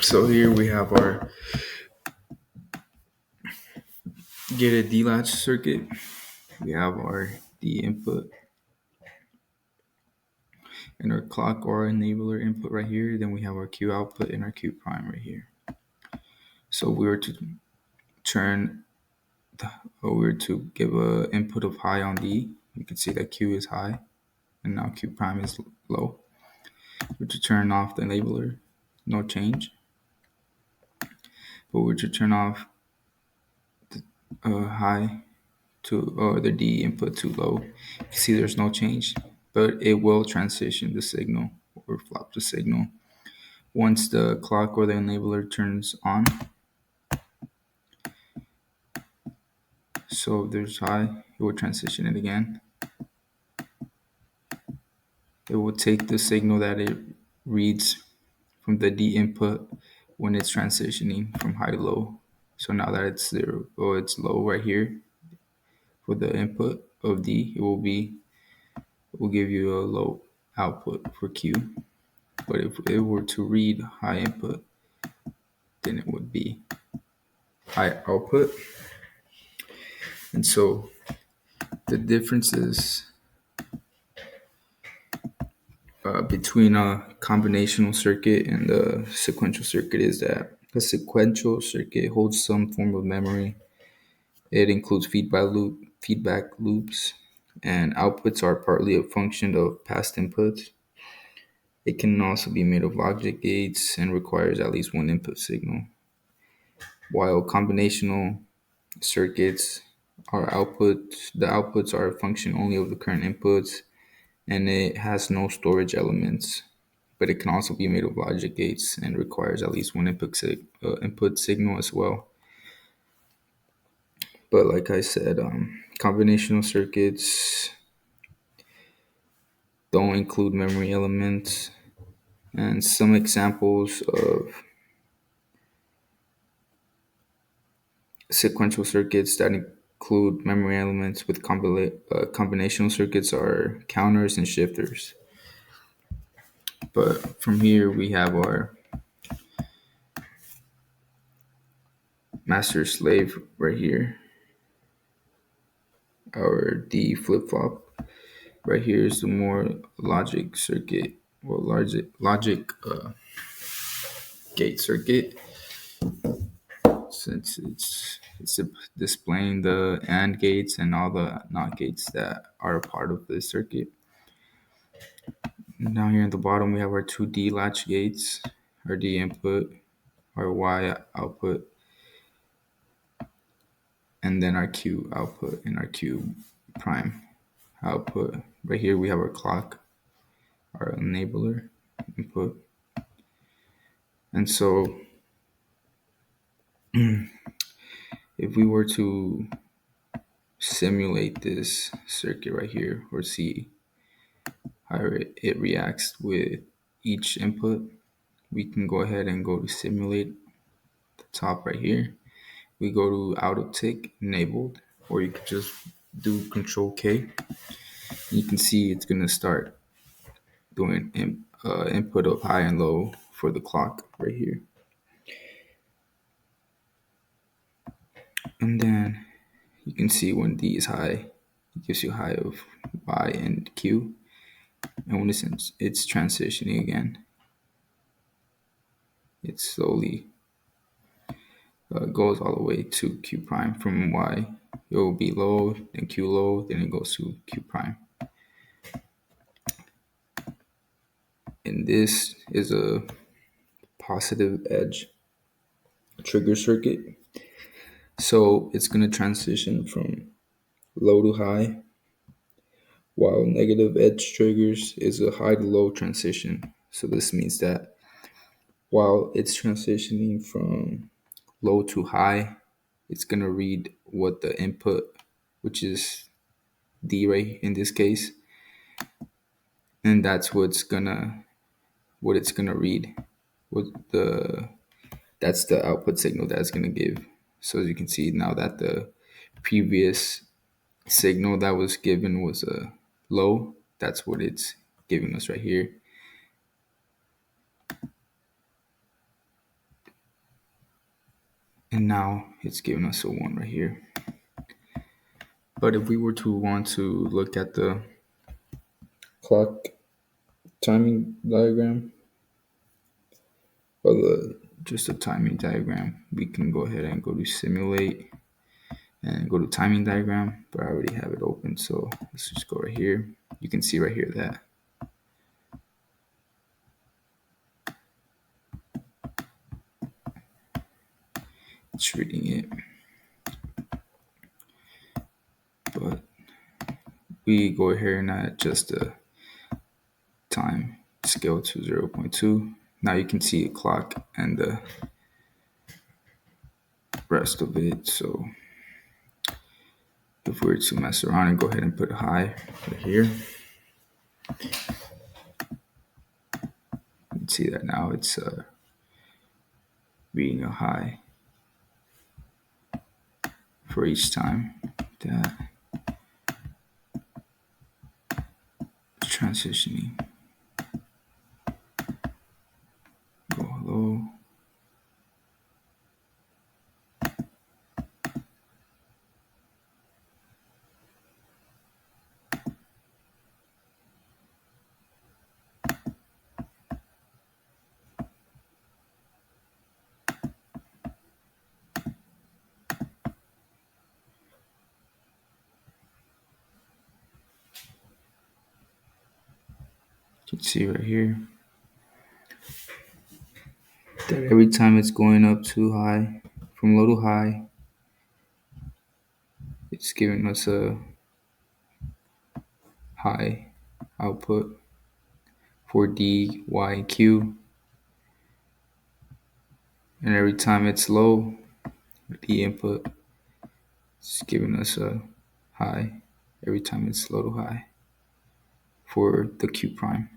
So here we have our gated D-latch circuit. We have our D input and our clock or enabler input right here. Then we have our Q output and our Q prime right here. So we were to turn, or we were to give a input of high on D. You can see that Q is high and now Q prime is low. We're to turn off the enabler, no change. But we're to turn off high to or the D input to low. You can see there's no change, but it will transition the signal or flop the signal. Once the clock or the enabler turns on, so if there's high, it will transition it again. It will take the signal that it reads from the D input when it's transitioning from high to low. So now that it's zero or it's low right here for the input of D, it will give you a low output for Q. But if it were to read high input, then it would be high output. And so the differences between a combinational circuit and a sequential circuit is that a sequential circuit holds some form of memory. It includes feedback loops, and outputs are partly a function of past inputs. It can also be made of logic gates and requires at least one input signal. While combinational circuits the outputs are a function only of the current inputs, and it has no storage elements, but it can also be made of logic gates and requires at least one input signal as well. But like I said, combinational circuits don't include memory elements, and some examples of sequential circuits that include memory elements with combinational circuits are counters and shifters. But from here we have our master slave right here. Our D flip flop right here is the more logic circuit or logic gate circuit, since it's displaying the AND gates and all the NOT gates that are a part of this circuit. And down here at the bottom we have our two D latch gates, our D input, our Y output, and then our Q output and our Q prime output. Right here we have our clock, our enabler input. And so if we were to simulate this circuit right here or see how it reacts with each input, we can go ahead and go to simulate the top right here. We go to auto tick enabled, or you could just do Control K. You can see it's going to start doing input of high and low for the clock right here. And then you can see when D is high, it gives you high of Y and Q. And when it's transitioning again, it slowly goes all the way to Q prime. From Y, it will be low, then Q low, then it goes to Q prime. And this is a positive edge trigger circuit. So it's going to transition from low to high, while negative edge triggers is a high to low transition. So this means that while it's transitioning from low to high, it's going to read what the input, which is D right in this case, and that's what it's gonna read. That's the output signal that it's gonna give. So as you can see now that the previous signal that was given was a low, that's what it's giving us right here. and now it's giving us a 1 right here. But if we were to want to look at the clock timing diagram, or just a timing diagram, we can go ahead and go to simulate and go to timing diagram, but I already have it open, so let's just go right here. You can see right here that it's reading it, but we go here and adjust the time scale to 0.2. Now you can see the clock and the rest of it. So if we were to mess around and go ahead and put a high right here, you can see that now it's reading a high for each time that it's transitioning. Go low. You can see right here that every time it's going up too high, from low to high, it's giving us a high output for D, Y, and Q. And every time it's low, the input is giving us a high every time it's low to high for the Q prime.